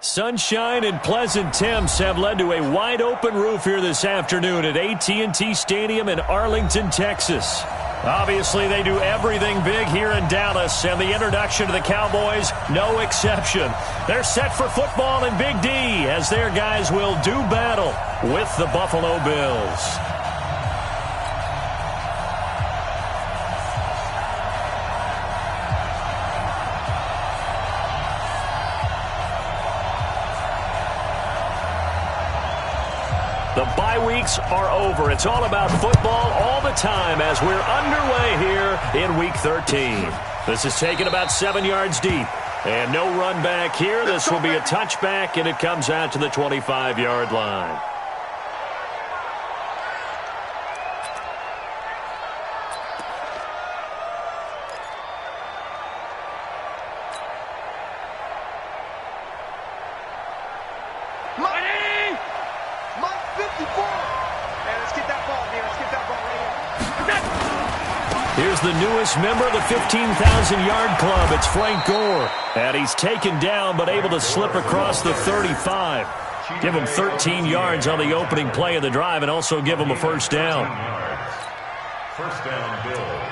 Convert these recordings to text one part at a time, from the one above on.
Sunshine and pleasant temps have led to a wide-open roof here this afternoon at AT&T Stadium in Arlington, Texas. Obviously, they do everything big here in Dallas, and the introduction to the Cowboys, no exception. They're set for football in Big D as their guys will do battle with the Buffalo Bills. The bye weeks are over. It's all about football all the time as we're underway here in Week 13. This is taken about 7 yards deep. And no run back here. This will be a touchback, and it comes out to the 25-yard line. Here's the newest member of the 15,000-yard club. It's Frank Gore. And he's taken down but able to slip across the 35. Give him 13 yards on the opening play of the drive and also give him a first down. First down, Bills.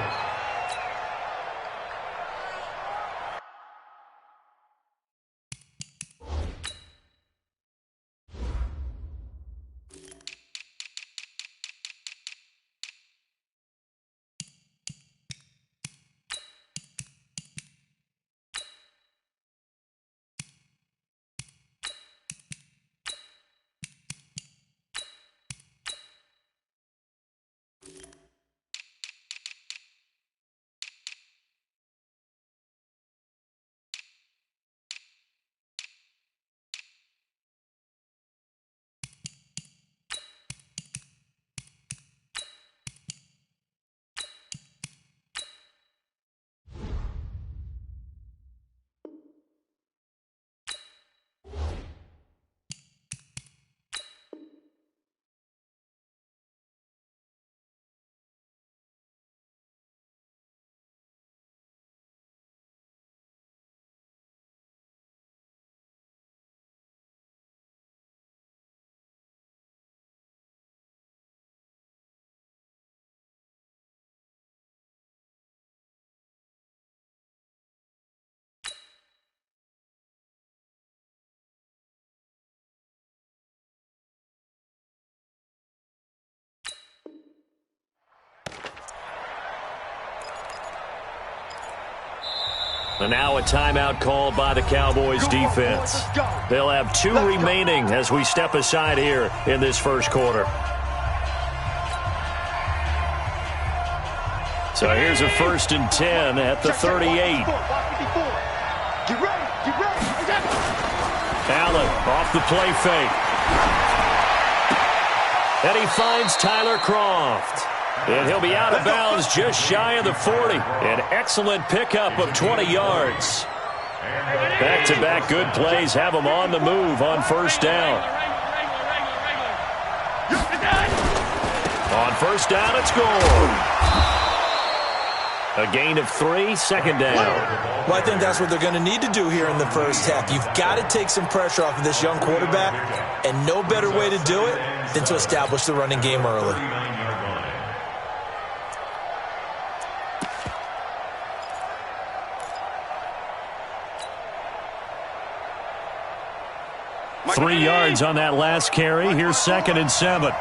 And now a timeout called by the Cowboys defense. They'll have 2 remaining as we step aside here in this first quarter. So here's a 1st and 10 at the 38. Allen off the play fake. And he finds Tyler Kroft. And he'll be out of bounds just shy of the 40. An excellent pickup of 20 yards. Back-to-back good plays have him on the move on first down. On first down, it's Gore. A gain of 3, second down. Well, I think that's what they're going to need to do here in the first half. You've got to take some pressure off of this young quarterback, and no better way to do it than to establish the running game early. 3 yards on that last carry. Here's 2nd and 7.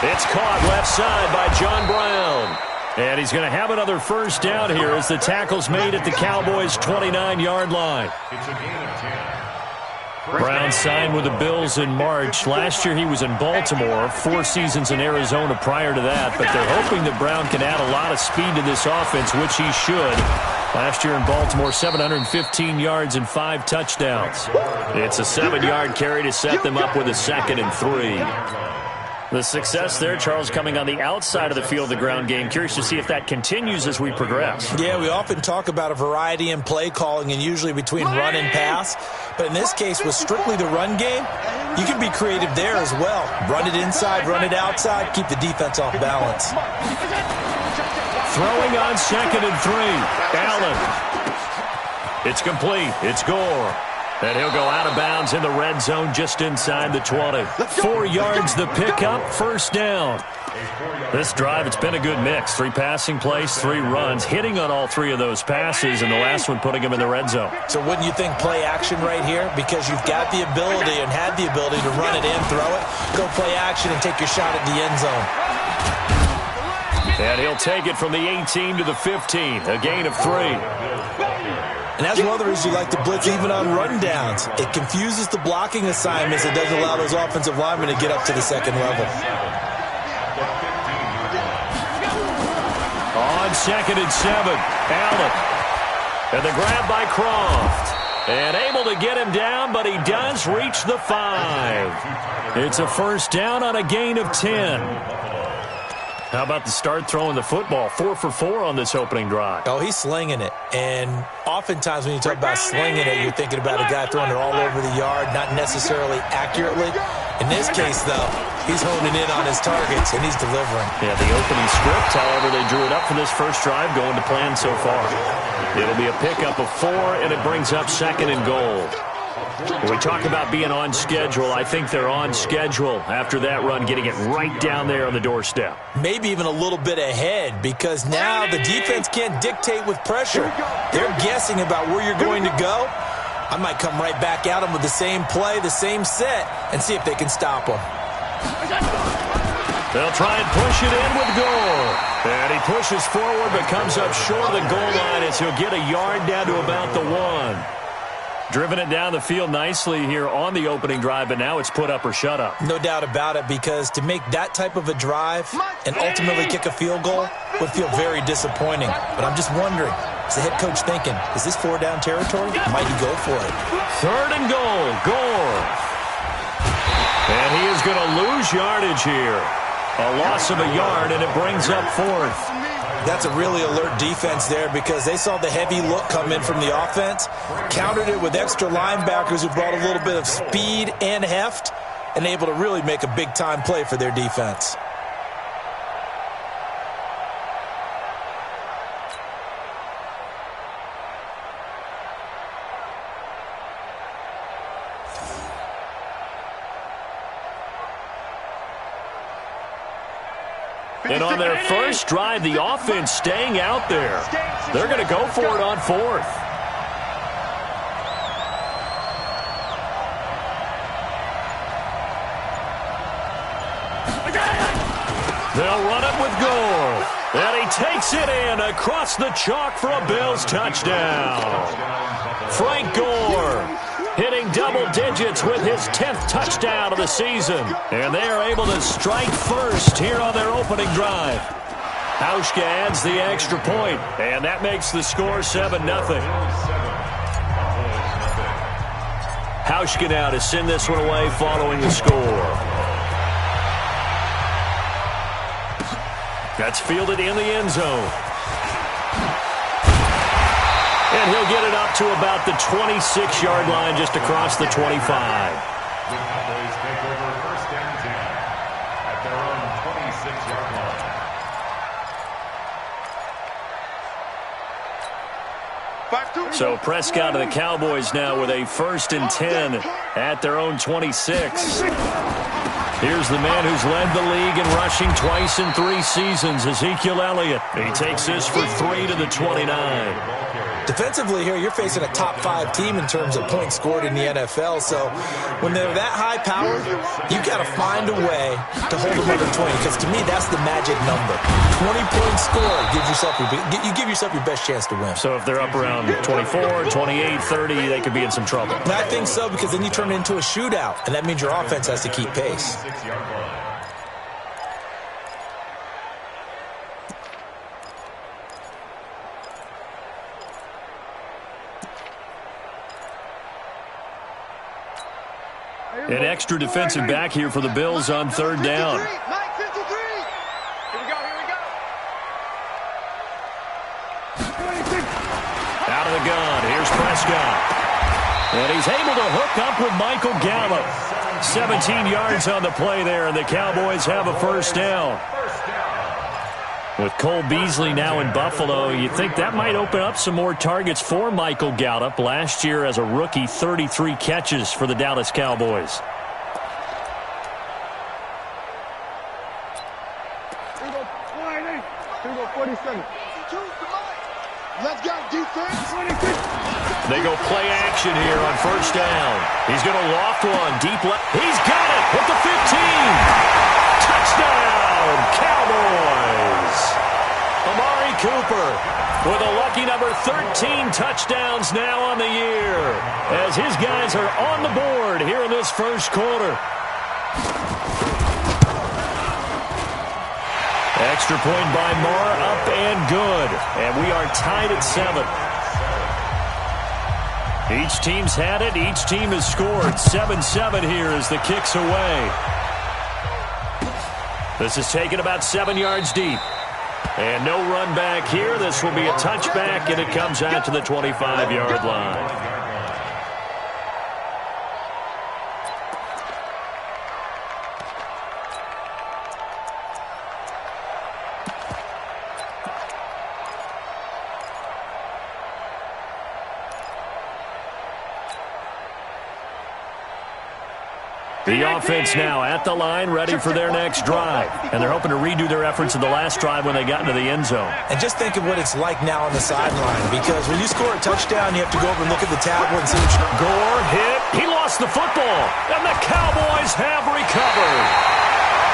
It's caught left side by John Brown. And he's going to have another first down here as the tackle's made at the Cowboys' 29-yard line. It's a gain of 10. Brown signed with the Bills in March. Last year he was in Baltimore, 4 seasons in Arizona prior to that. But they're hoping that Brown can add a lot of speed to this offense, which he should. Last year in Baltimore, 715 yards and 5 touchdowns. It's a 7-yard carry to set them up with a 2nd and 3. The success there, Charles, coming on the outside of the field, the ground game. Curious to see if that continues as we progress. Yeah, we often talk about a variety in play calling and usually between run and pass. But in this case, with strictly the run game, you can be creative there as well. Run it inside, run it outside, keep the defense off balance. Throwing on 2nd and 3. Allen. It's complete. It's Gore. And he'll go out of bounds in the red zone just inside the 20. 4 yards the pickup, first down. This drive, it's been a good mix. 3 passing plays, 3 runs, hitting on all 3 of those passes, and the last one putting him in the red zone. So wouldn't you think play action right here? Because you've got the ability and had the ability to run it in, throw it, go play action, and take your shot at the end zone. And he'll take it from the 18 to the 15, a gain of 3. And that's one of the reasons you like to blitz even on rundowns. It confuses the blocking assignments. It doesn't allow those offensive linemen to get up to the second level. On 2nd and 7, Allen. And the grab by Croft. And able to get him down, but he does reach the 5. It's a first down on a gain of 10. How about the start throwing the football? 4 for 4 on this opening drive. Oh, he's slinging it. And oftentimes when you talk about slinging it, you're thinking about a guy throwing it all over the yard, not necessarily accurately. In this case, though, he's honing in on his targets, and he's delivering. Yeah, the opening script, however, they drew it up for this first drive, going to plan so far. It'll be a pickup of 4, and it brings up 2nd and goal. When we talk about being on schedule, I think they're on schedule after that run, getting it right down there on the doorstep. Maybe even a little bit ahead, because now the defense can't dictate with pressure. They're guessing about where you're going to go. I might come right back at them with the same play, the same set, and see if they can stop them. They'll try and push it in with Gore. And he pushes forward but comes up short of the goal line as he'll get a yard down to about the 1. Driven it down the field nicely here on the opening drive, but now it's put up or shut up. No doubt about it, because to make that type of a drive and ultimately kick a field goal would feel very disappointing. But I'm just wondering, is the head coach thinking, is this 4-down territory? Might he go for it? 3rd and goal, Gore. And he is going to lose yardage here. A loss of a yard, and it brings up 4th. That's a really alert defense there, because they saw the heavy look come in from the offense, countered it with extra linebackers who brought a little bit of speed and heft, and able to really make a big-time play for their defense. And on their first drive, the offense staying out there. They're going to go for it on 4th. They'll run it with Gore. And he takes it in across the chalk for a Bills touchdown. Frank Gore hitting double digits with his 10th touchdown of the season. And they are able to strike first here on their opening drive. Hauschka adds the extra point, and that makes the score 7-0. Hauschka now to send this one away following the score. That's fielded in the end zone. And he'll get it up to about the 26-yard line, just across the 25. The Cowboys take over 1st and 10 at their own 26-yard line. So Prescott and the Cowboys now with a 1st and 10 at their own 26. Here's the man who's led the league in rushing twice in 3 seasons, Ezekiel Elliott. He takes this for 3 to the 29. Defensively here, you're facing a top-5 team in terms of points scored in the NFL. So when they're that high-powered, you got to find a way to hold them under 20. Because to me, that's the magic number. 20 points scored you give yourself your best chance to win. So if they're up around 24, 28, 30, they could be in some trouble. And I think so, because then you turn it into a shootout, and that means your offense has to keep pace. An extra defensive back here for the Bills on 3rd down. Out of the gun, here's Prescott. And he's able to hook up with Michael Gallup. 17 yards on the play there, and the Cowboys have a 1st down. With Cole Beasley now in Buffalo, you think that might open up some more targets for Michael Gallup. Last year as a rookie, 33 catches for the Dallas Cowboys. Here we go, 47. Let's go, defense. They go play action here on first down. He's going to loft one deep left. He's got it at the 15. Touchdown, Cowboys. Amari Cooper with a lucky number 13 touchdowns now on the year as his guys are on the board here in this first quarter. Extra point by Moore, up and good. And we are tied at 7. Each team's had it. Each team has scored. 7-7 here as the kick's away. This is taken about 7 yards deep. And no run back here. This will be a touchback, and it comes out to the 25-yard line. The offense now at the line, ready for their next drive. And they're hoping to redo their efforts in the last drive when they got into the end zone. And just think of what it's like now on the sideline, because when you score a touchdown, you have to go over and look at the tablet and see what Gore hit. He lost the football, and the Cowboys have recovered.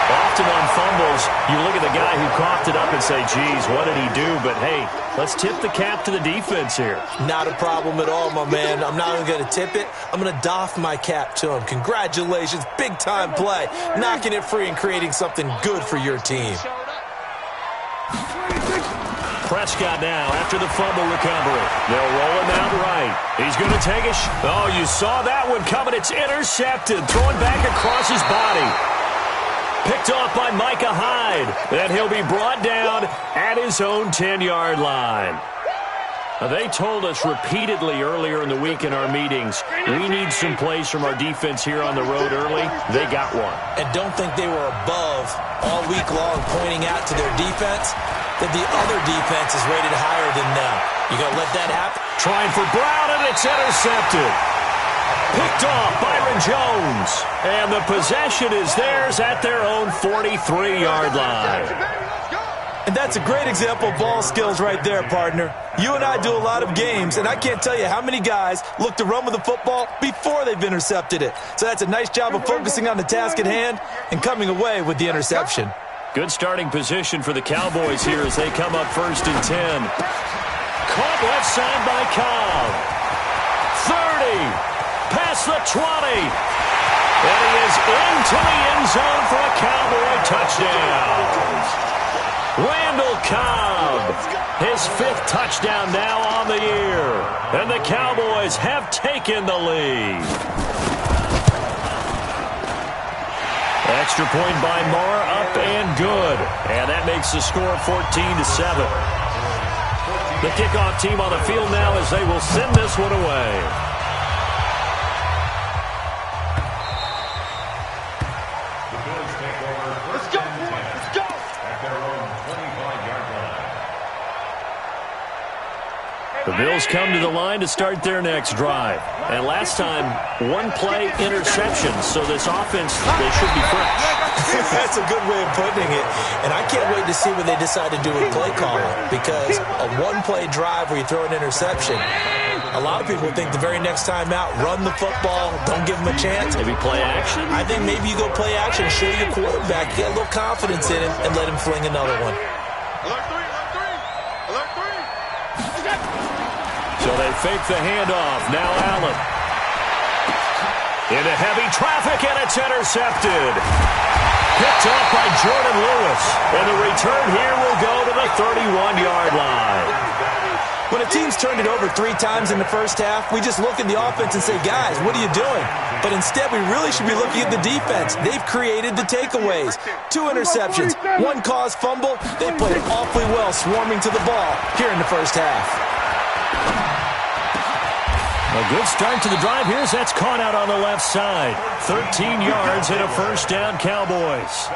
Often on fumbles, you look at the guy who coughed it up and say, geez, what did he do? But, hey, let's tip the cap to the defense here. Not a problem at all, my man. I'm not even going to tip it. I'm going to doff my cap to him. Congratulations. Big-time play. Knocking it free and creating something good for your team. Prescott now after the fumble recovery. They'll roll him out right. He's going to take a Oh, you saw that one coming. It's intercepted. Thrown back across his body. Picked off by Micah Hyde. Then he'll be brought down at his own 10-yard line. Now, they told us repeatedly earlier in the week in our meetings, we need some plays from our defense here on the road early. They got one. And don't think they were above all week long pointing out to their defense that the other defense is rated higher than them. You going to let that happen? Trying for Brown, and it's intercepted. Picked off Byron Jones. And the possession is theirs at their own 43-yard line. And that's a great example of ball skills right there, partner. You and I do a lot of games, and I can't tell you how many guys look to run with the football before they've intercepted it. So that's a nice job of focusing on the task at hand and coming away with the interception. Good starting position for the Cowboys here as they come up 1st and 10. Caught left side by Cobb. 30. Past the 20. And he is into the end zone for a Cowboy touchdown. Randall Cobb, his 5th touchdown now on the year. And the Cowboys have taken the lead. Extra point by Moore, up and good. And that makes the score 14-7. The kickoff team on the field now as they will send this one away. The Bills come to the line to start their next drive. And last time, 1-play interception. So this offense, they should be fresh. That's a good way of putting it. And I can't wait to see what they decide to do with play calling. Because a 1-play drive where you throw an interception, a lot of people think the very next time out, run the football, don't give them a chance. Maybe play action? I think maybe you go play action, show your quarterback, get a little confidence in him, and let him fling another one. So they fake the handoff. Now Allen. Into heavy traffic, and it's intercepted. Picked up by Jordan Lewis. And the return here will go to the 31-yard line. When a team's turned it over 3 times in the first half, we just look at the offense and say, guys, what are you doing? But instead, we really should be looking at the defense. They've created the takeaways. 2 interceptions, 1 caused fumble. They played awfully well swarming to the ball here in the first half. A good start to the drive here as that's caught out on the left side. 13 yards and a first down, Cowboys.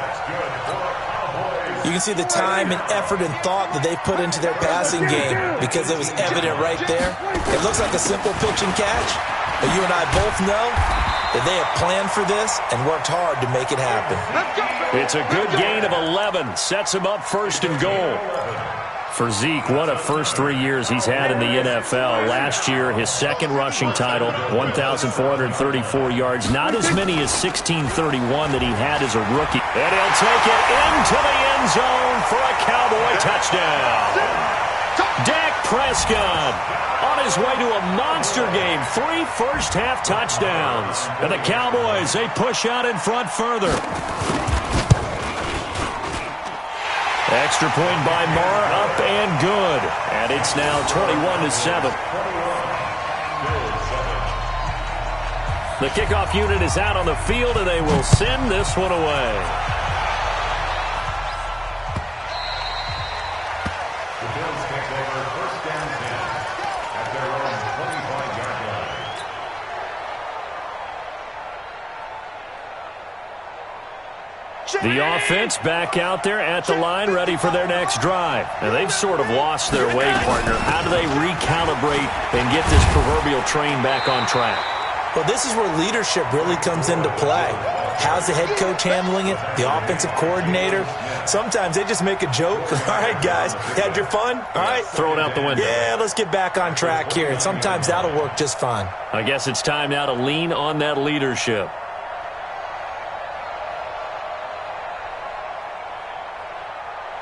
You can see the time and effort and thought that they put into their passing game because it was evident right there. It looks like a simple pitch and catch, but you and I both know that they have planned for this and worked hard to make it happen. It's a good gain of 11. Sets him up first and goal. For Zeke, what a first 3 years he's had in the NFL. Last year, his second rushing title, 1,434 yards. Not as many as 1,631 that he had as a rookie. And he'll take it into the end zone for a Cowboy touchdown. Dak Prescott on his way to a monster game. 3 first-half touchdowns. And the Cowboys, they push out in front further. Extra point by Marr, up and good. And it's now 21-7. The kickoff unit is out on the field, and they will send this one away. The Bills take over first down 10 at their own 25-yard line. The offense back out there at the line, ready for their next drive. Now, they've sort of lost their way, partner. How do they recalibrate and get this proverbial train back on track? Well, this is where leadership really comes into play. How's the head coach handling it? The offensive coordinator? Sometimes they just make a joke. All right, guys, had your fun? All right. Throw it out the window. Yeah, let's get back on track here. And sometimes that'll work just fine. I guess it's time now to lean on that leadership.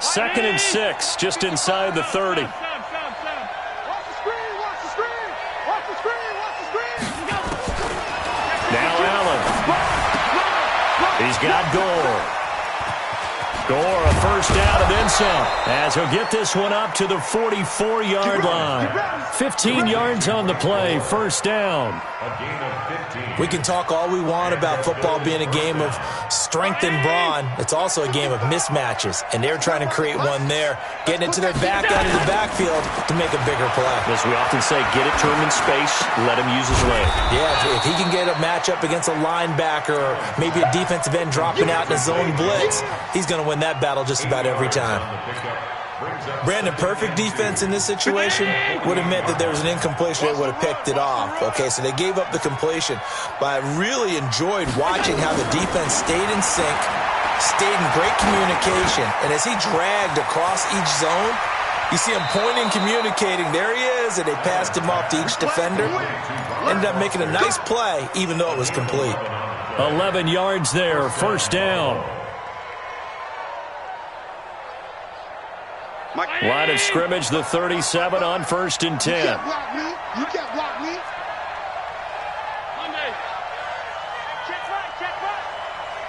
Second and 6, just inside the 30. Watch the screen, watch the screen, watch the screen, watch the screen. Now Allen. He's got Gore. Gore, a first down and then some, as he'll get this one up to the 44-yard line. 15 yards on the play, first down. A gain of 15. We can talk all we want about football being a game of strength and brawn. It's also a game of mismatches, and they're trying to create one there, getting it to their back out of the backfield to make a bigger play. As we often say, get it to him in space, let him use his leg. Yeah, if he can get a matchup against a linebacker or maybe a defensive end dropping out in a zone blitz, he's going to win that battle just about every time. Brandon, perfect defense in this situation would have meant that there was an incompletion. They would have picked it off. Okay, so they gave up the completion. But I really enjoyed watching how the defense stayed in sync, stayed in great communication. And as he dragged across each zone, you see him pointing, communicating. There he is, and they passed him off to each defender. Ended up making a nice play, even though it was complete. 11 yards there, first down. Line of scrimmage, the 37 on first and 10. You can't block me. You can't block me. Monday. Check right.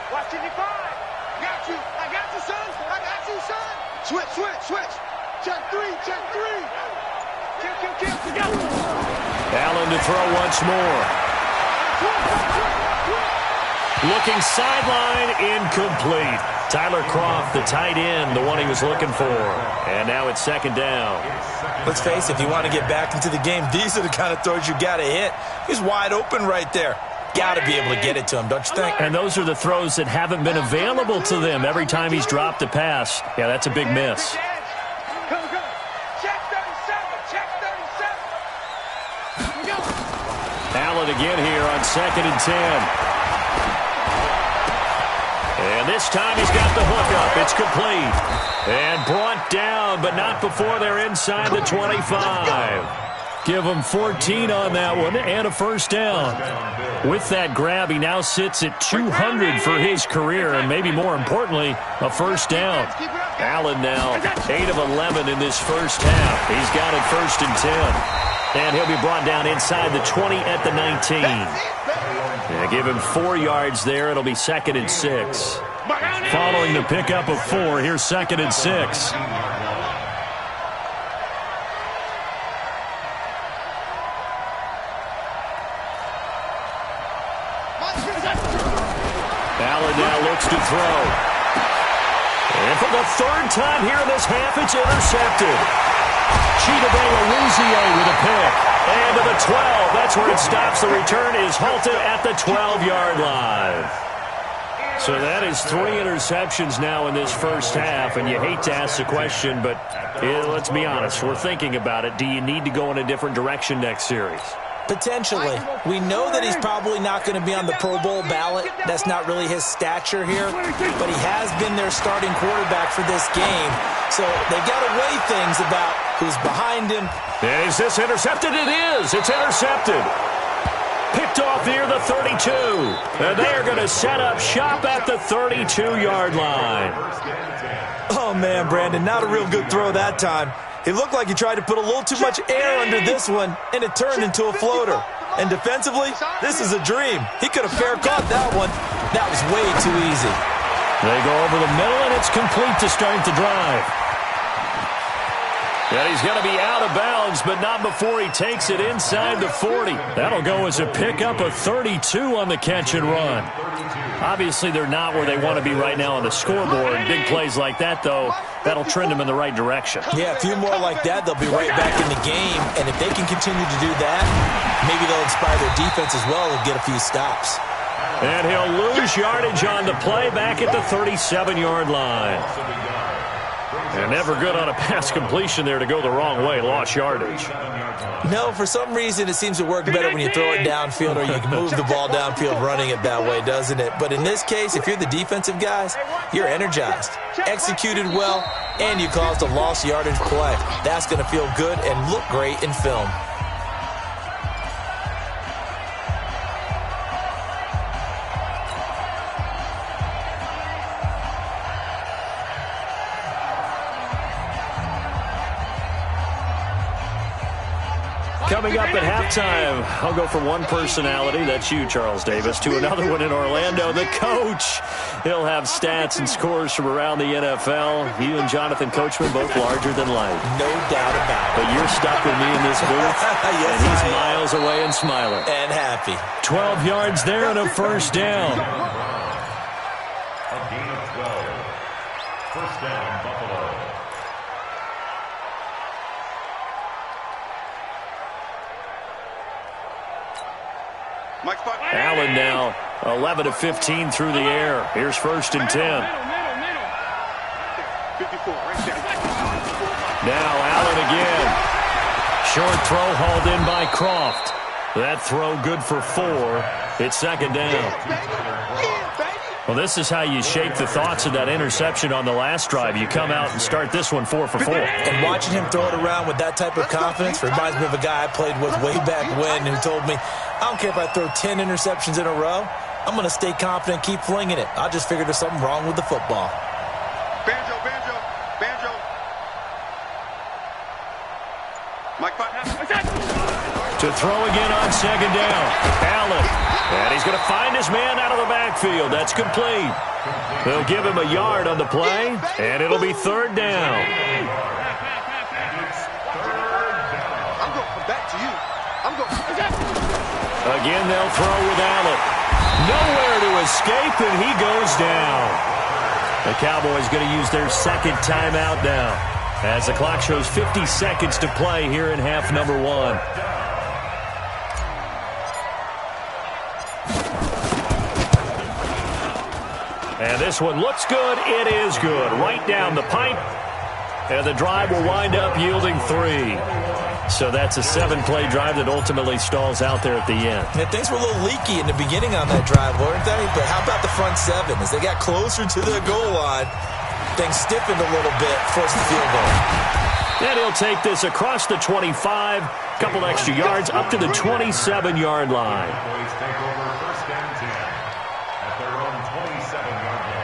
Watch 55. Got you. I got you, son. I got you, son. Switch. Check three. Kill. Allen to throw once more. Looking sideline, incomplete. Tyler Kroft, the tight end, the one he was looking for. And now it's second down. Let's face it, if you want to get back into the game, these are the kind of throws you got to hit. He's wide open right there. Got to be able to get it to him, don't you think? And those are the throws that haven't been available to them every time he's dropped a pass. Yeah, that's a big miss. Come. Check 37. Allen again here on second and 10. And this time he's got the hook up. It's complete. And brought down, but not before they're inside the 25. Give him 14 on that one and a first down. With that grab, he now sits at 200 for his career, and maybe more importantly, a first down. Allen now 8 of 11 in this first half. He's got it first and 10. And he'll be brought down inside the 20 at the 19. Yeah, give him 4 yards there. It'll be second and 6. Following the pickup of 4, here's second and 6. Allen now looks to throw. And for the third time here in this half, it's intercepted. with a pick. And to the 12. That's where it stops. The return is halted at the 12-yard line. So that is 3 interceptions now in this first half, and you hate to ask the question, but let's be honest. We're thinking about it. Do you need to go in a different direction next series? Potentially. We know that he's probably not going to be on the Pro Bowl ballot. That's not really his stature here, but he has been their starting quarterback for this game. So they've got to weigh things about who's behind him. And is this intercepted? It is. It's intercepted. Picked off near the 32. And they are going to set up shop at the 32-yard line. Oh, man, Brandon, not a real good throw that time. It looked like he tried to put a little too much air under this one, and it turned into a floater. And defensively, this is a dream. He could have fair caught that one. That was way too easy. They go over the middle, and it's complete to start the drive. And he's going to be out of bounds, but not before he takes it inside the 40. That'll go as a pickup of 32 on the catch and run. Obviously, they're not where they want to be right now on the scoreboard. Big plays like that, though, that'll trend them in the right direction. Yeah, a few more like that, they'll be right back in the game. And if they can continue to do that, maybe they'll inspire their defense as well and get a few stops. And he'll lose yardage on the play back at the 37-yard line. And never good on a pass completion there to go the wrong way. Lost yardage. No, for some reason it seems to work better when you throw it downfield or you can move the ball downfield running it that way, doesn't it? But in this case, if you're the defensive guys, you're energized, executed well, and you caused a lost yardage play. That's going to feel good and look great in film. Coming up at halftime, I'll go from one personality, that's you, Charles Davis, to another one in Orlando, the coach. He'll have stats and scores from around the NFL. You and Jonathan Coachman, both larger than life. No doubt about it. But you're stuck with me in this booth, yes, and he's miles away and smiling. And happy. 12 yards there and a first down. A gain of 12. First down, Buffalo. Allen now 11 of 15 through the air. Here's first and 10. Now Allen again. Short throw hauled in by Croft. That throw good for 4. It's second down. Well, this is how you shake the thoughts of that interception on the last drive. You come out and start this one 4 for 4. And watching him throw it around with that type of confidence reminds me of a guy I played with way back when who told me, I don't care if I throw 10 interceptions in a row. I'm going to stay confident, keep flinging it. I just figured there's something wrong with the football. Banjo. Mike To throw again on second down. Allen. And he's going to find his man out of the backfield. That's complete. They'll give him a yard on the play, and it'll be third down. I'm going to come back to you. Again, they'll throw with Allen. Nowhere to escape, and he goes down. The Cowboys going to use their second timeout now, as the clock shows 50 seconds to play here in half number 1. And this one looks good. It is good. Right down the pipe. And the drive will wind up yielding 3. So that's a 7-play drive that ultimately stalls out there at the end. And things were a little leaky in the beginning on that drive, weren't they? But how about the front 7? As they got closer to the goal line, things stiffened a little bit, forced the field goal. And he'll take this across the 25, couple extra yards, up to the 27-yard line. Boys take over first and 10 at their own 27-yard line.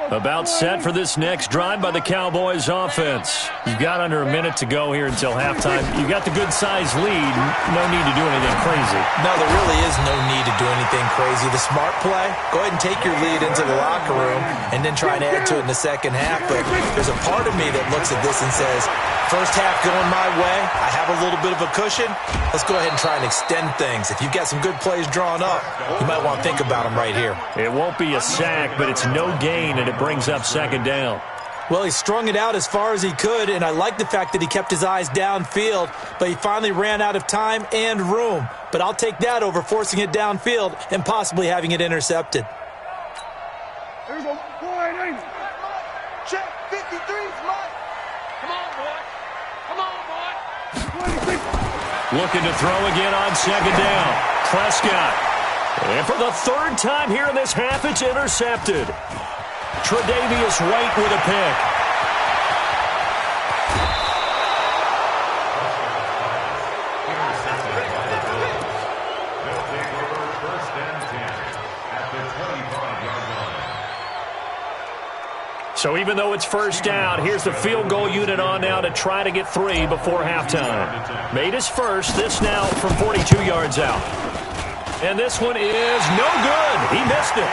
About set for this next drive by the Cowboys offense. You've got under a minute to go here until halftime. You got the good-sized lead. No need to do anything crazy. No, there really is no need to do anything crazy. The smart play, go ahead and take your lead into the locker room and then try and add to it in the second half. But there's a part of me that looks at this and says, first half going my way, I have a little bit of a cushion. Let's go ahead and try and extend things. If you've got some good plays drawn up, you might want to think about them right here. It won't be a sack, but it's no gain, and it brings up second down. Well, he strung it out as far as he could, and I like the fact that he kept his eyes downfield, but he finally ran out of time and room. But I'll take that over forcing it downfield and possibly having it intercepted. Here we go. Check 53's Mike. Come on, boy. Come on, boy. Looking to throw again on second down. Prescott. And for the third time here in this half, it's intercepted. Tre'Davious White with a pick. They'll take over first and 10 at the 25-yard line. So even though it's first down, here's the field goal unit on now to try to get 3 before halftime. Made his first, this now from 42 yards out. And this one is no good. He missed it.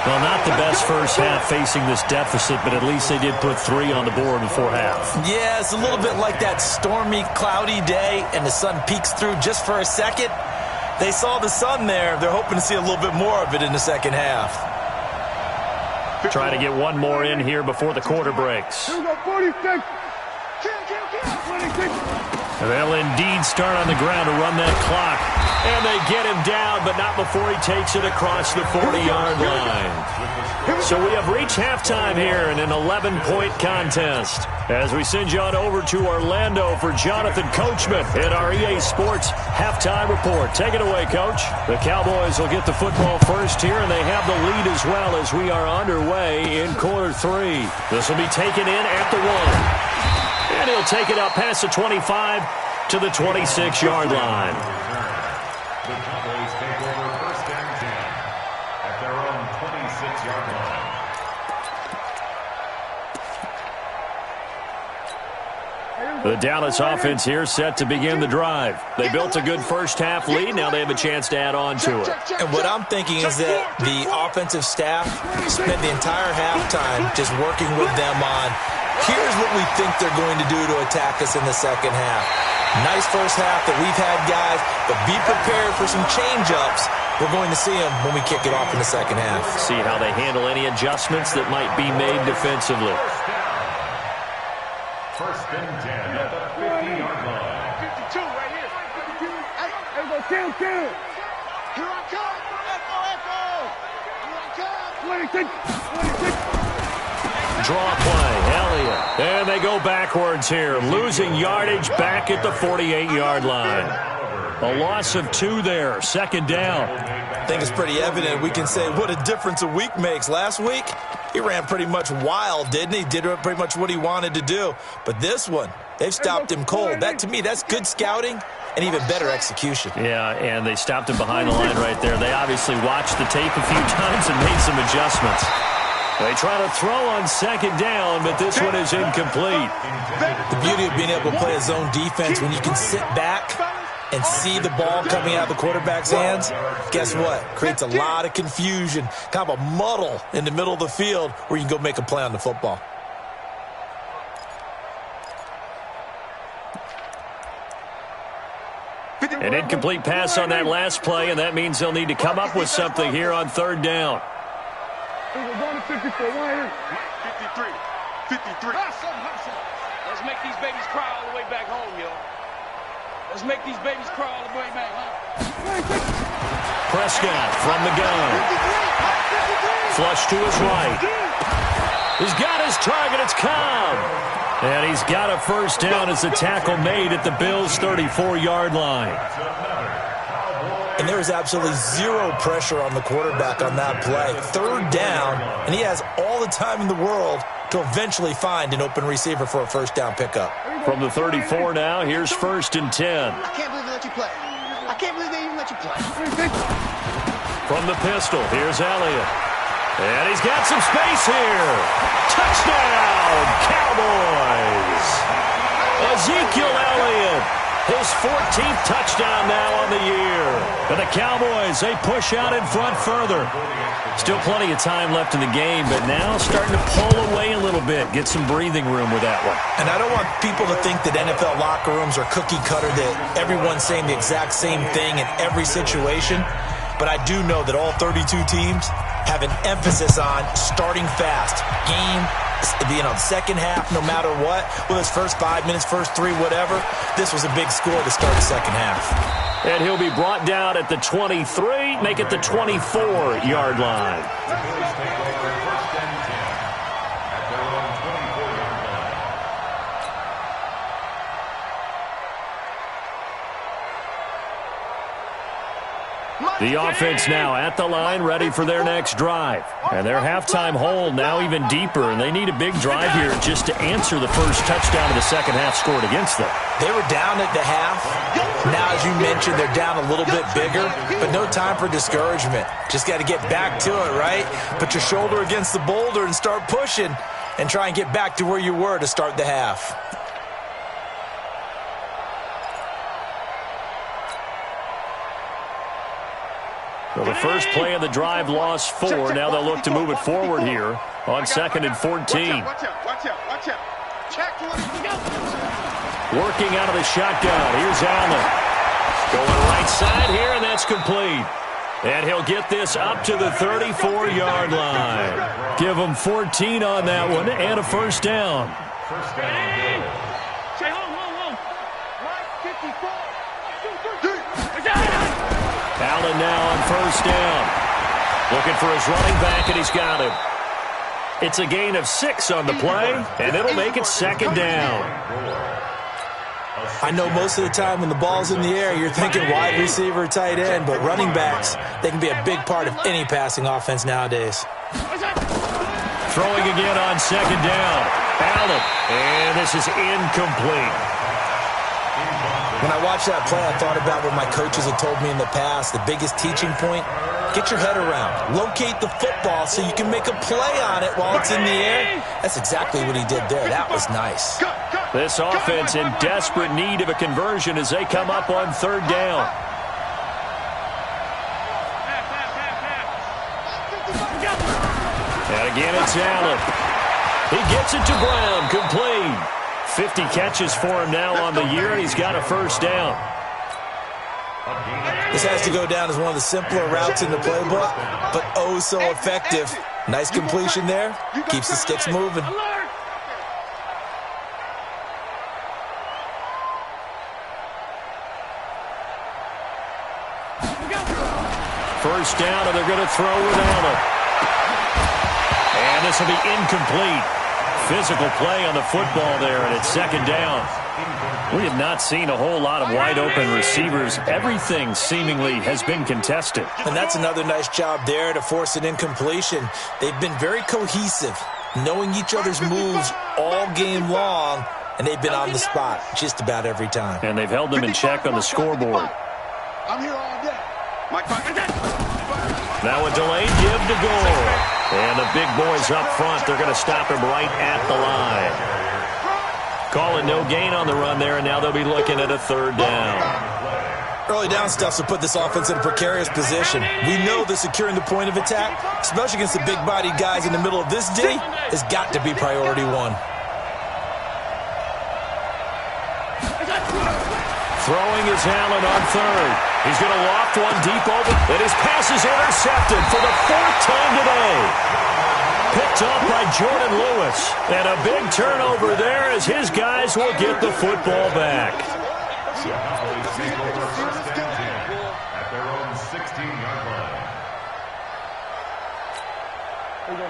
Well, not the best first half facing this deficit, but at least they did put 3 on the board before half. Yeah, it's a little bit like that stormy, cloudy day, and the sun peeks through just for a second. They saw the sun there. They're hoping to see a little bit more of it in the second half. Try to get one more in here before the quarter breaks. Here we go, 46. Kill. 26. They'll indeed start on the ground to run that clock. And they get him down, but not before he takes it across the 40-yard line. So we have reached halftime here in an 11-point contest. As we send you on over to Orlando for Jonathan Coachman in our EA Sports Halftime Report. Take it away, Coach. The Cowboys will get the football first here, and they have the lead as well as we are underway in quarter 3. This will be taken in at the 1. And he'll take it up past the 25 to the 26-yard line. The Cowboys take over first and 10 at their own 26-yard line. The Dallas offense here set to begin the drive. They built a good first half lead. Now they have a chance to add on to it. And what I'm thinking is that the offensive staff spent the entire halftime just working with them on, here's what we think they're going to do to attack us in the second half. Nice first half that we've had, guys, but be prepared for some change-ups. We're going to see them when we kick it off in the second half. See how they handle any adjustments that might be made defensively. First and 10 at the 50-yard line. 52 right here. Hey, here we go, kill. Here I come. Echo. Here I come. 26. Draw play, Elliott. And they go backwards here, losing yardage back at the 48-yard line. A loss of 2 there, second down. I think it's pretty evident. We can say what a difference a week makes. Last week, he ran pretty much wild, didn't he? Did pretty much what he wanted to do. But this one, they've stopped him cold. That, to me, that's good scouting and even better execution. Yeah, and they stopped him behind the line right there. They obviously watched the tape a few times and made some adjustments. They try to throw on second down, but this one is incomplete. The beauty of being able to play a zone defense when you can sit back and see the ball coming out of the quarterback's hands, guess what? Creates a lot of confusion, kind of a muddle in the middle of the field where you can go make a play on the football. An incomplete pass on that last play, and that means they'll need to come up with something here on third down. 53. 53. Let's make these babies cry all the way back home, yo. Let's make these babies cry all the way back home. Prescott from the gun. Flush to his right. He's got his target. It's Cobb. And he's got a first down as the tackle made at the Bills' 34-yard line. And there was absolutely zero pressure on the quarterback on that play. Third down, and he has all the time in the world to eventually find an open receiver for a first down pickup. From the 34 now, here's first and 10. I can't believe they let you play. I can't believe they even let you play. From the pistol, here's Elliott. And he's got some space here. Touchdown, Cowboys. Ezekiel Elliott, his 14th touchdown now on the year. And the Cowboys, they push out in front further. Still plenty of time left in the game, but now starting to pull away a little bit. Get some breathing room with that one. And I don't want people to think that NFL locker rooms are cookie cutter, that everyone's saying the exact same thing in every situation. But I do know that all 32 teams have an emphasis on starting fast. Second half, no matter what, whether it's first 5 minutes, first 3, whatever, this was a big score to start the second half. And he'll be brought down at the 23, make it the 24-yard line. The offense now at the line, ready for their next drive. And their halftime hole now even deeper, and they need a big drive here just to answer the first touchdown of the second half scored against them. They were down at the half. Now, as you mentioned, they're down a little bit bigger, but no time for discouragement. Just got to get back to it, right? Put your shoulder against the boulder and start pushing and try and get back to where you were to start the half. So the first play of the drive lost 4. Now they'll look to move it forward here on 2nd and 14. Watch out. Check 20. Working out of the shotgun. Here's Allen. Going right side here, and that's complete. And he'll get this up to the 34-yard line. Give him 14 on that one and a first down. First down. Say home. Mike 54. Allen now on first down. Looking for his running back, and he's got him. It's a gain of 6 on the play, and it'll make it second down. I know most of the time when the ball's in the air, you're thinking wide receiver, tight end, but running backs, they can be a big part of any passing offense nowadays. Throwing again on second down. Allen, and this is incomplete. When I watched that play, I thought about what my coaches had told me in the past. The biggest teaching point, get your head around. Locate the football so you can make a play on it while it's in the air. That's exactly what he did there. That was nice. This offense in desperate need of a conversion as they come up on third down. And again, it's Allen. He gets it to Brown, complete. 50 catches for him now on the year, and he's got a first down. This has to go down as one of the simpler routes in the playbook, but oh so effective. Nice completion there. Keeps the sticks moving. First down, and they're going to throw with Allen. And this will be incomplete. Physical play on the football there, and it's second down. We have not seen a whole lot of wide-open receivers. Everything seemingly has been contested. And that's another nice job there to force an incompletion. They've been very cohesive, knowing each other's moves all game long, and they've been on the spot just about every time. And they've held them in check on the scoreboard. I'm here all day. Now a delayed give to goal. And the big boys up front, they're going to stop him right at the line. Calling no gain on the run there, and now they'll be looking at a third down. Early down stuff will put this offense in a precarious position. We know that securing the point of attack, especially against the big-bodied guys in the middle of this day, has got to be priority one. Throwing is Allen on third. He's going to loft one deep over, and his pass is intercepted for the 4th time today. Picked up by Jordan Lewis. And a big turnover there as his guys will get the football back. At their own 16-yard line.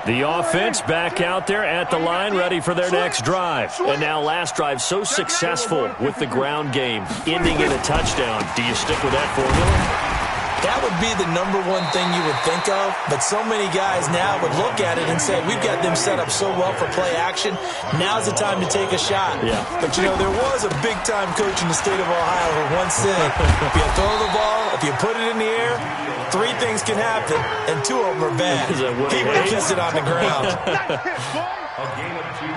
The offense back out there at the line, ready for their next drive. And now last drive so successful with the ground game, ending in a touchdown. Do you stick with that formula? That would be the number one thing you would think of, but so many guys now would look at it and say, we've got them set up so well for play action, now's the time to take a shot. Yeah. But, you know, there was a big-time coach in the state of Ohio who once said, if you throw the ball, if you put it in the air, three things can happen, and two of them are bad. He would have kissed it on the ground.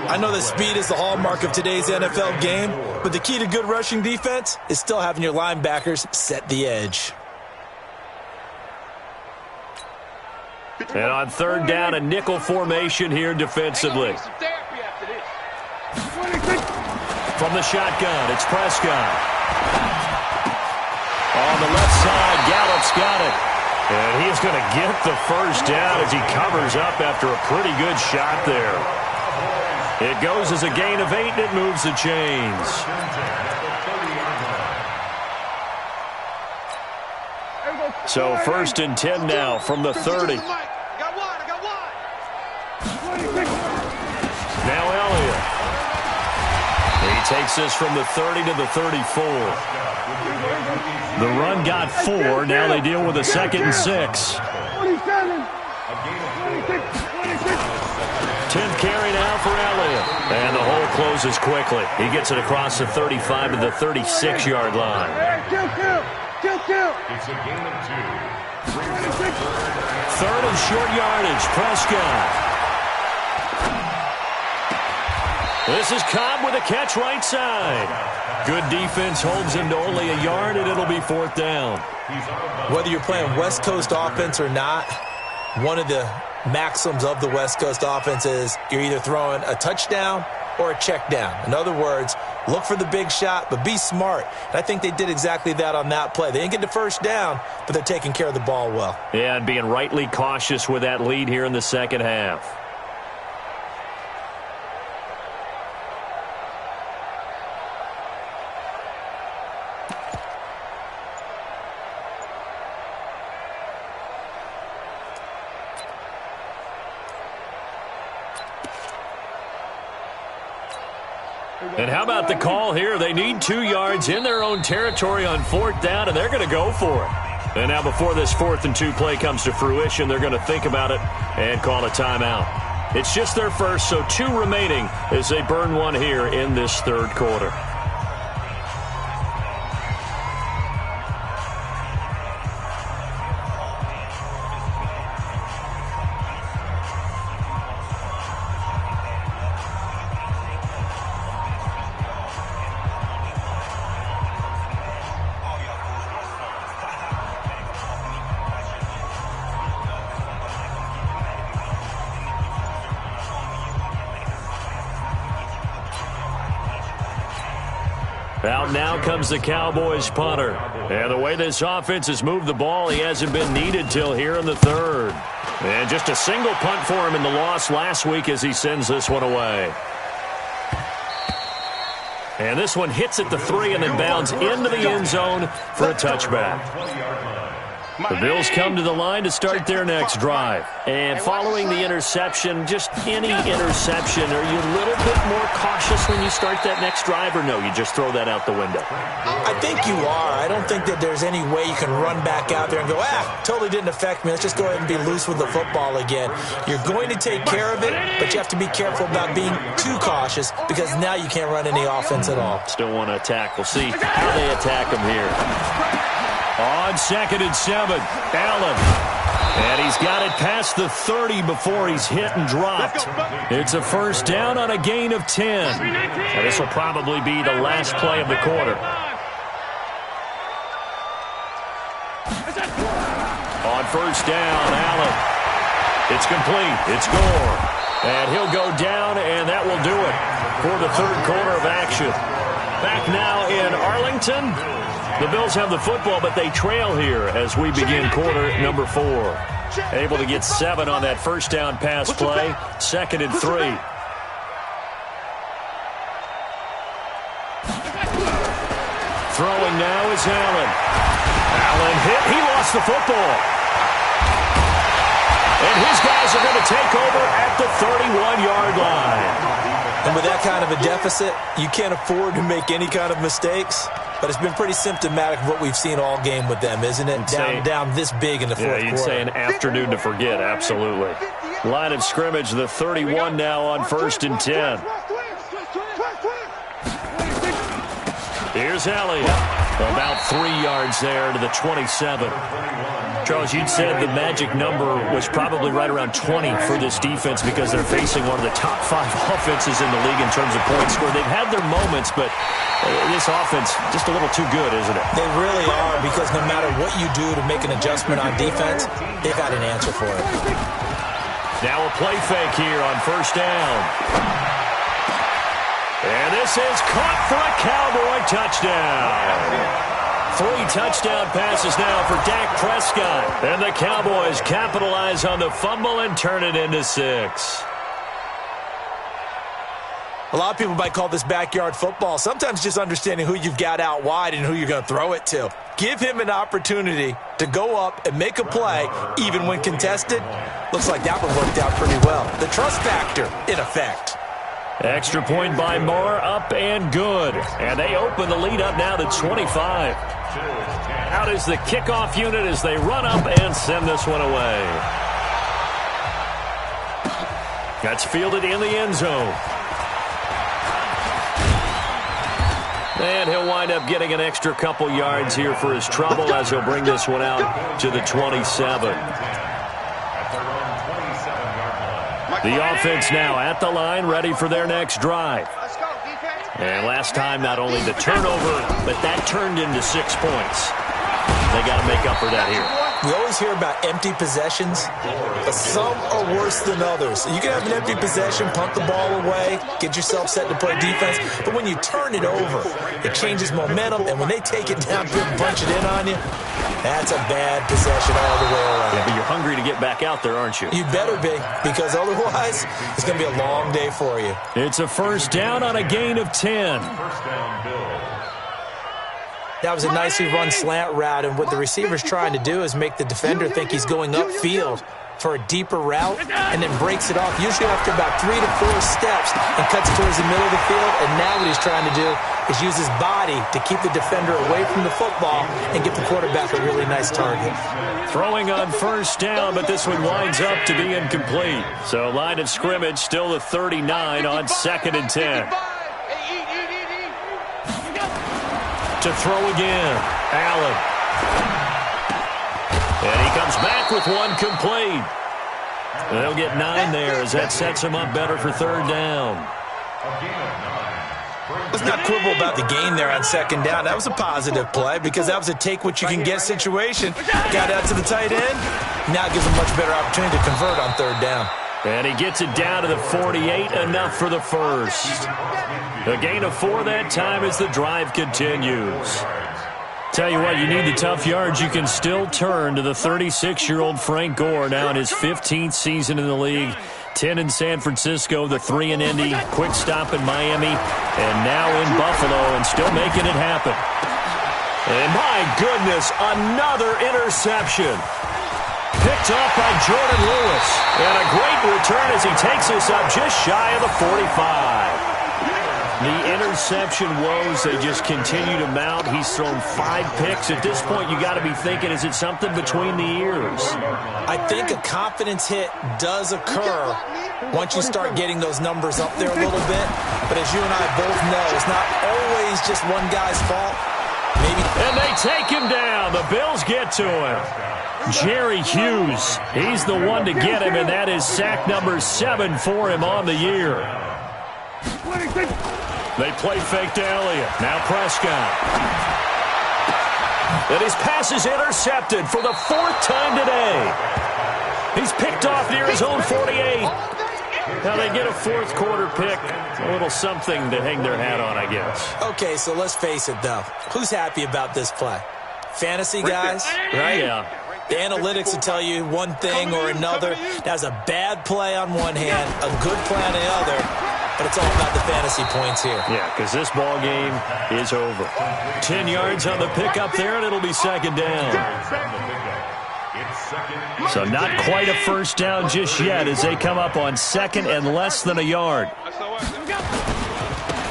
I know that speed is the hallmark of today's NFL game, but the key to good rushing defense is still having your linebackers set the edge. And on third down, a nickel formation here defensively. From the shotgun, it's Prescott. On the left side, Gallup's got it. And he's going to get the first down as he covers up after a pretty good shot there. It goes as a gain of 8, and it moves the chains. So first and 10 now from the 30. Now Elliott. He takes this from the 30 to the 34. The run got 4. Now they deal with a 2nd and 6. 10th carry now for Elliott. And the hole closes quickly. He gets it across the 35 to the 36-yard line. It's a gain of 2. 3rd and short yardage. Prescott. This is Cobb with a catch right side. Good defense holds him to only a yard, and it'll be 4th down. Whether you're playing West Coast offense or not, one of the maxims of the West Coast offense is you're either throwing a touchdown or a check down. In other words, look for the big shot, but be smart. And I think they did exactly that on that play. They didn't get the first down, but they're taking care of the ball well. Yeah, and being rightly cautious with that lead here in the second half. And how about the call here? They need 2 yards in their own territory on 4th down, and they're going to go for it. And now before this 4th and 2 play comes to fruition, they're going to think about it and call a timeout. It's just their first, so 2 remaining as they burn one here in this 3rd quarter. Out now comes the Cowboys punter. And the way this offense has moved the ball, he hasn't been needed till here in the 3rd. And just a single punt for him in the loss last week as he sends this one away. And this one hits at the 3 and then bounds into the end zone for a touchback. The Bills come to the line to start their next drive. And following the interception, just any interception, are you a little bit more cautious when you start that next drive, or no, you just throw that out the window? I think you are. I don't think that there's any way you can run back out there and go, totally didn't affect me. Let's just go ahead and be loose with the football again. You're going to take care of it, but you have to be careful about being too cautious because now you can't run any offense at all. Still want to attack. We'll see how they attack him here. On 2nd and 7, Allen. And he's got it past the 30 before he's hit and dropped. It's a first down on a gain of 10. And this will probably be the last play of the quarter. On first down, Allen. It's complete. It's Gore. And he'll go down, and that will do it for the 3rd quarter of action. Back now in Arlington. The Bills have the football, but they trail here as we begin quarter number 4. Able to get 7 on that first down pass play. 2nd and 3. Throwing now is Allen. Allen hit. He lost the football. And his guys are going to take over at the 31-yard line. And with that kind of a deficit, you can't afford to make any kind of mistakes. But it's been pretty symptomatic of what we've seen all game with them, isn't it? Down this big in the 4th quarter. Yeah, you'd say an afternoon to forget, absolutely. Line of scrimmage, the 31 now on 1st and 10. Here's Elliott. About 3 yards there to the 27. Charles, you'd said the magic number was probably right around 20 for this defense because they're facing one of the top 5 offenses in the league in terms of points scored. They've had their moments, but this offense just a little too good, isn't it? They really are, because no matter what you do to make an adjustment on defense, they've had an answer for it. Now a play fake here on first down. And this is caught for a Cowboy touchdown. 3 touchdown passes now for Dak Prescott. And the Cowboys capitalize on the fumble and turn it into 6. A lot of people might call this backyard football. Sometimes just understanding who you've got out wide and who you're going to throw it to. Give him an opportunity to go up and make a play, even when contested. Looks like that one worked out pretty well. The trust factor, in effect. Extra point by Moore, up and good. And they open the lead up now to 25. Out is the kickoff unit as they run up and send this one away. That's fielded in the end zone. And he'll wind up getting an extra couple yards here for his trouble as he'll bring this one out to the 27. The offense now at the line, ready for their next drive. And last time, not only the turnover, but that turned into 6 points. They got to make up for that here. We always hear about empty possessions, but some are worse than others. You can have an empty possession, punt the ball away, get yourself set to play defense, but when you turn it over, it changes momentum, and when they take it down and punch it in on you, that's a bad possession all the way around. Yeah, but you're hungry to get back out there, aren't you? You better be, because otherwise, it's going to be a long day for you. It's a first down on a gain of 10. First down, Bills. That was a nicely run slant route, and what the receiver's trying to do is make the defender think he's going upfield for a deeper route and then breaks it off, usually after about 3 to 4 steps, and cuts towards the middle of the field. And now what he's trying to do is use his body to keep the defender away from the football and get the quarterback a really nice target. Throwing on first down, but this one winds up to be incomplete. So line of scrimmage still the 39 on 2nd and 10. To throw again, Allen. And he comes back with one complete. They'll get 9 there as that sets him up better for 3rd down. Let's not quibble about the gain there on 2nd down. That was a positive play because that was a take-what-you-can-get situation. Got out to the tight end. Now it gives him a much better opportunity to convert on 3rd down. And he gets it down to the 48, enough for the first. A gain of 4 that time as the drive continues. Tell you what, you need the tough yards. You can still turn to the 36-year-old Frank Gore, now in his 15th season in the league. 10 in San Francisco, the 3 in Indy, quick stop in Miami, and now in Buffalo, and still making it happen. And my goodness, another interception. Picked off by Jordan Lewis. And a great return as he takes this up just shy of the 45. The interception woes, they just continue to mount. He's thrown 5 picks. At this point, you got to be thinking, is it something between the ears? I think a confidence hit does occur once you start getting those numbers up there a little bit. But as you and I both know, it's not always just one guy's fault. Maybe. And they take him down. The Bills get to him. Jerry Hughes, he's the one to get him, and that is sack number 7 for him on the year. They play fake to Elliott. Now Prescott. And his pass is intercepted for the 4th time today. He's picked off near his own 48. Now they get a 4th quarter pick. A little something to hang their hat on, I guess. Okay, so let's face it, though. Who's happy about this play? Fantasy guys, right? Yeah. The analytics will tell you one thing or another. That was a bad play on one hand, a good play on the other, but it's all about the fantasy points here. Yeah, because this ball game is over. 10 yards on the pickup there, and it'll be 2nd down. So not quite a first down just yet as they come up on 2nd and less than a yard.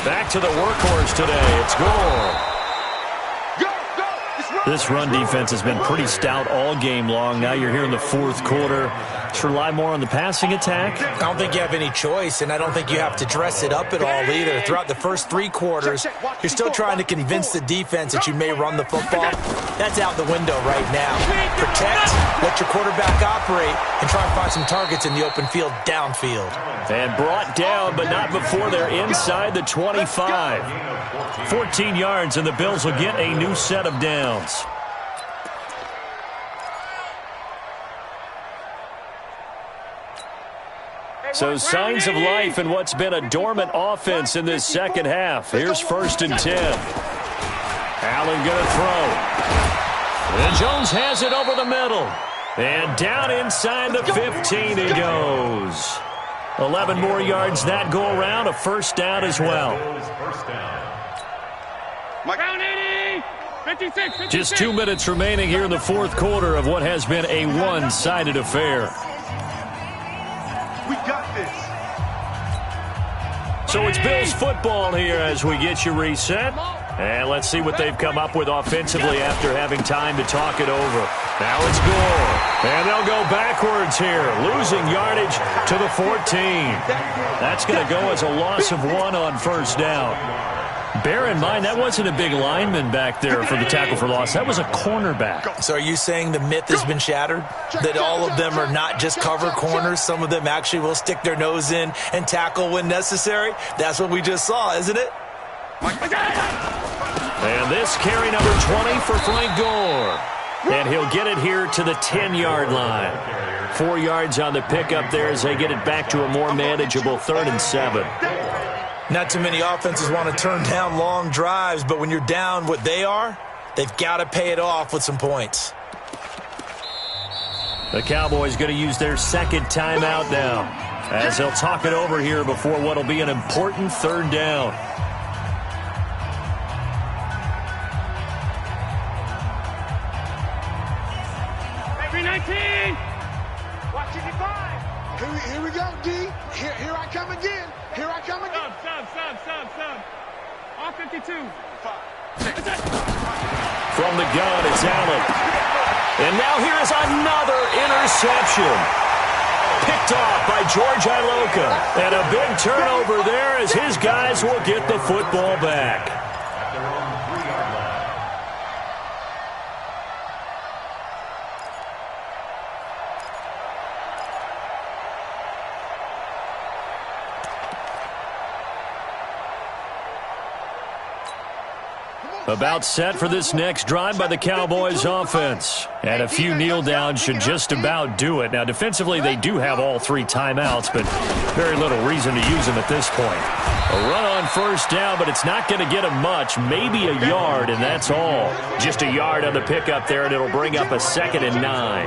Back to the workhorse today. It's Gore. This run defense has been pretty stout all game long. Now you're here in the 4th quarter. Bucs rely more on the passing attack? I don't think you have any choice, and I don't think you have to dress it up at all either. Throughout the first 3 quarters, you're still trying to convince the defense that you may run the football. That's out the window right now. Protect, let your quarterback operate, and try and find some targets in the open field downfield. And brought down, but not before they're inside the 25. 14 yards, and the Bills will get a new set of downs. So signs of life in what's been a dormant offense in this second half. Here's 1st and 10. Allen going to throw. And Jones has it over the middle. And down inside the 15 he goes. 11 more yards that go around, a 1st down as well. Just 2 minutes remaining here in the 4th quarter of what has been a one-sided affair. We got this. So it's Bills football here as we get you reset. And let's see what they've come up with offensively after having time to talk it over. Now it's Gore. And they'll go backwards here, losing yardage to the 14. That's going to go as a loss of 1 on 1st down. Bear in mind, that wasn't a big lineman back there for the tackle for loss. That was a cornerback. So are you saying the myth has been shattered? That all of them are not just cover corners? Some of them actually will stick their nose in and tackle when necessary? That's what we just saw, isn't it? And this carry number 20 for Frank Gore. And he'll get it here to the 10-yard line. 4 yards on the pickup there as they get it back to a more manageable 3rd and 7. Not too many offenses want to turn down long drives, but when you're down what they are, they've got to pay it off with some points. The Cowboys going to use their 2nd timeout now as they'll talk it over here before what will be an important 3rd down. Every 19! Watch it, 5. Here we go, D. Here I come again. Here I come again. Sub. All 52. 5. From the gun, it's Allen. And now here is another interception. Picked off by George Iloka. And a big turnover there as his guys will get the football back. At their own 3-yard line. About set for this next drive by the Cowboys offense. And a few kneel downs should just about do it. Now, defensively, they do have all 3 timeouts, but very little reason to use them at this point. A run on 1st down, but it's not going to get them much. Maybe a yard, and that's all. Just a yard on the pickup there, and it'll bring up a 2nd and 9.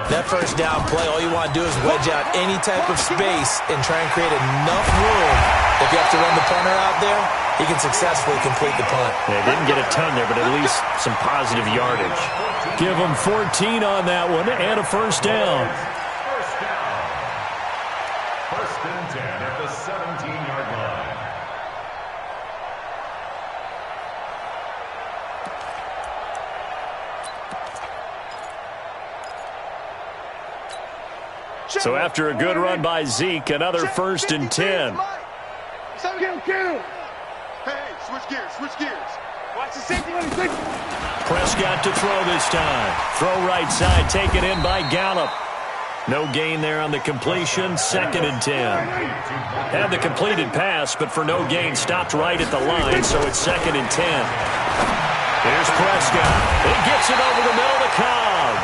That 1st down play, all you want to do is wedge out any type of space and try and create enough room. If you have to run the punter out there, he can successfully complete the punt. They didn't get a ton there, but at least some positive yardage. Give them 14 on that one and a 1st down. 1st and 10 at the 17-yard line. So after a good run by Zeke, another 1st and 10. Kill. Hey, switch gears. Watch the safety. Prescott to throw this time. Throw right side, taken in by Gallup. No gain there on the completion, 2nd and 10. Had the completed pass, but for no gain, stopped right at the line, so it's 2nd and 10. Here's Prescott. He gets it over the middle to Cobb.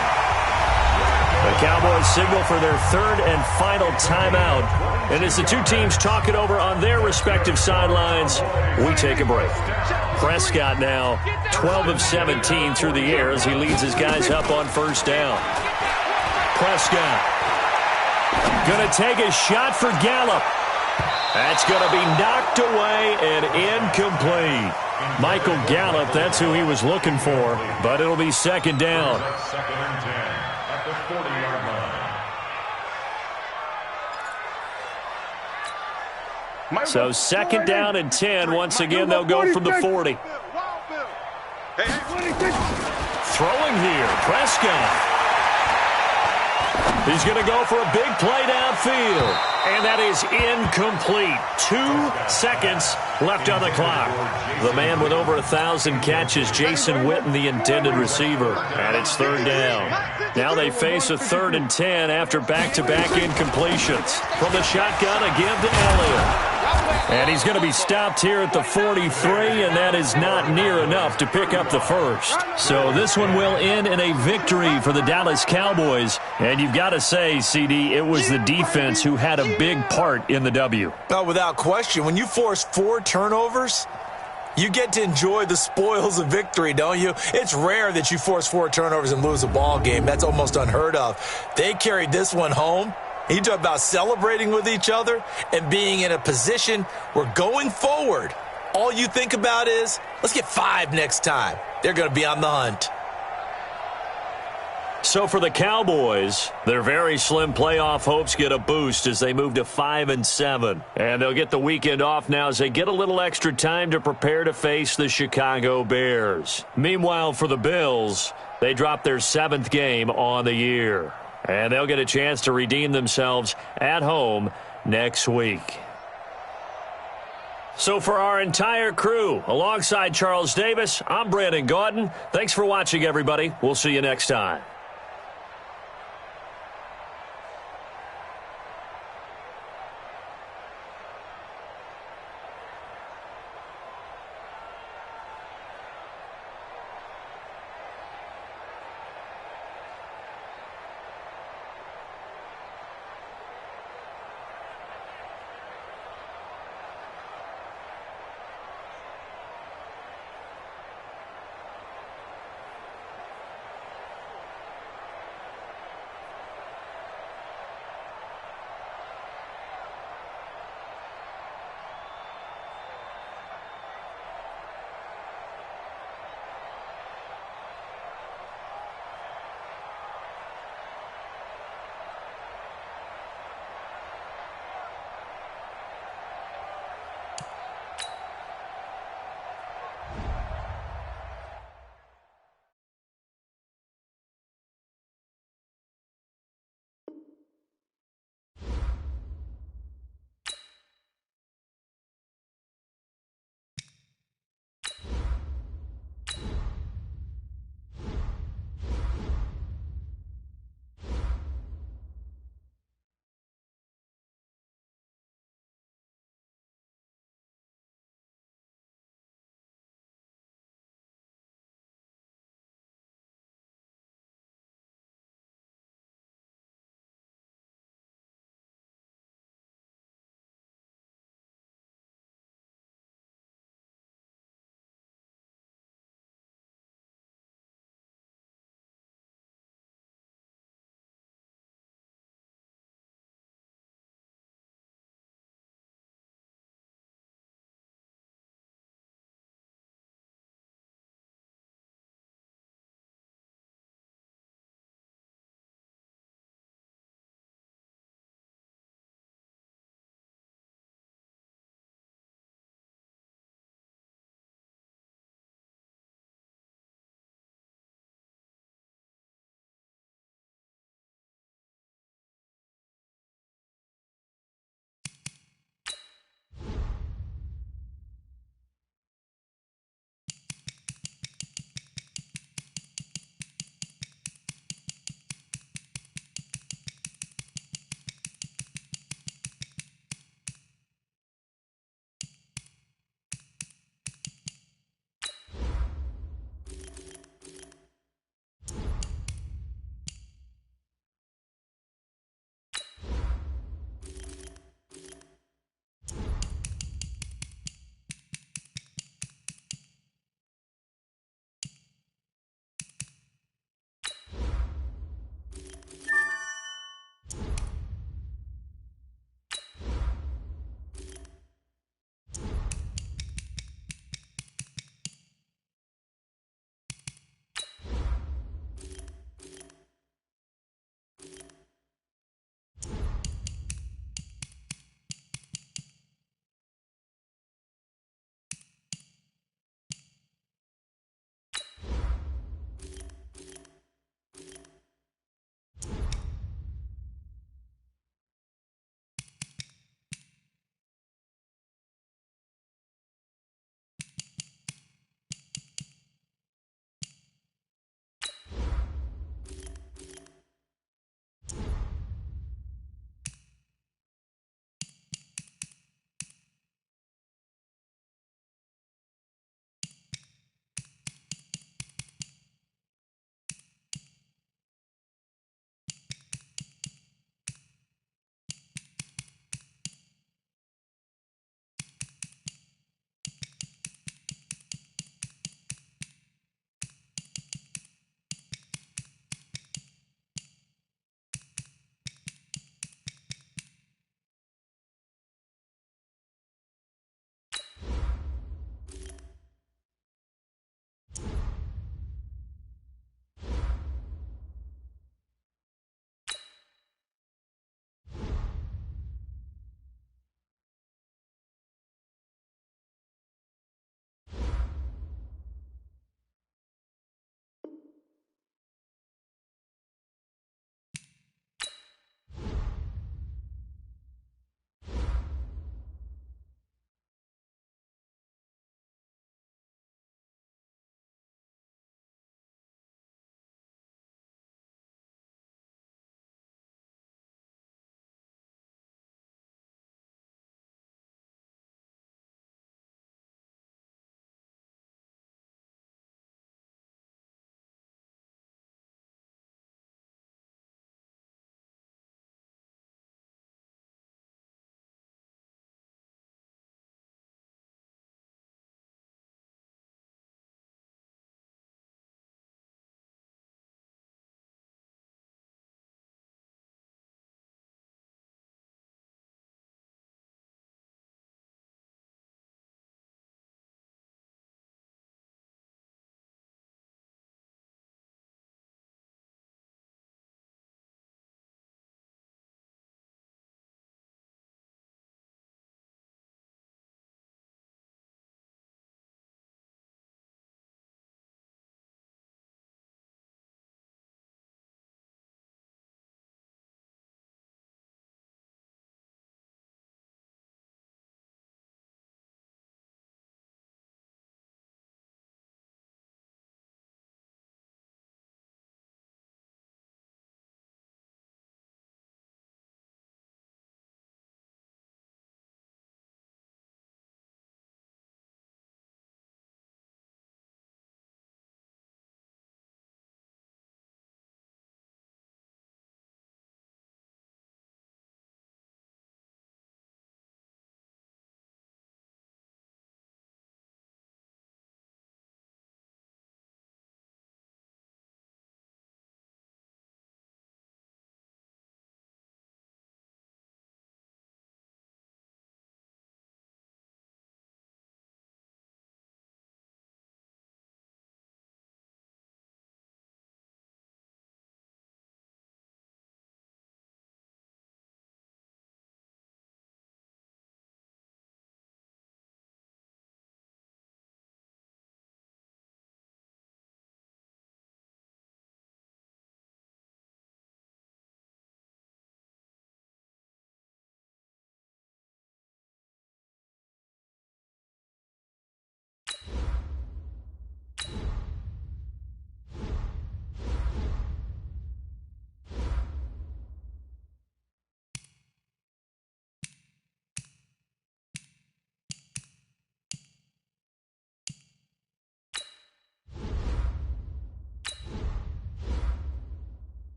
The Cowboys signal for their 3rd and final timeout. And as the 2 teams talk it over on their respective sidelines, we take a break. Prescott now 12 of 17 through the air as he leads his guys up on 1st down. Prescott going to take a shot for Gallup. That's going to be knocked away and incomplete. Michael Gallup, that's who he was looking for, but it'll be 2nd down. 2nd and 10 at the 40-yard line. So 2nd down and 10. Once again, they'll go from the 40. Throwing here, Prescott. He's going to go for a big play downfield. And that is incomplete. 2 seconds left on the clock. The man with over 1,000 catches, Jason Witten, the intended receiver. And it's third down. Now they face a 3rd and 10 after back-to-back incompletions. From the shotgun, a give to Elliott. And he's going to be stopped here at the 43, and that is not near enough to pick up the first. So this one will end in a victory for the Dallas Cowboys. And you've got to say, CD, it was the defense who had a big part in the W. Oh, without question. When you force 4 turnovers, you get to enjoy the spoils of victory, don't you? It's rare that you force 4 turnovers and lose a ball game. That's almost unheard of. They carried this one home. You talk about celebrating with each other and being in a position where going forward, all you think about is, let's get 5 next time. They're going to be on the hunt. So for the Cowboys, their very slim playoff hopes get a boost as they move to 5-7. And they'll get the weekend off now as they get a little extra time to prepare to face the Chicago Bears. Meanwhile, for the Bills, they drop their 7th game on the year. And they'll get a chance to redeem themselves at home next week. So for our entire crew, alongside Charles Davis, I'm Brandon Gaudin. Thanks for watching, everybody. We'll see you next time.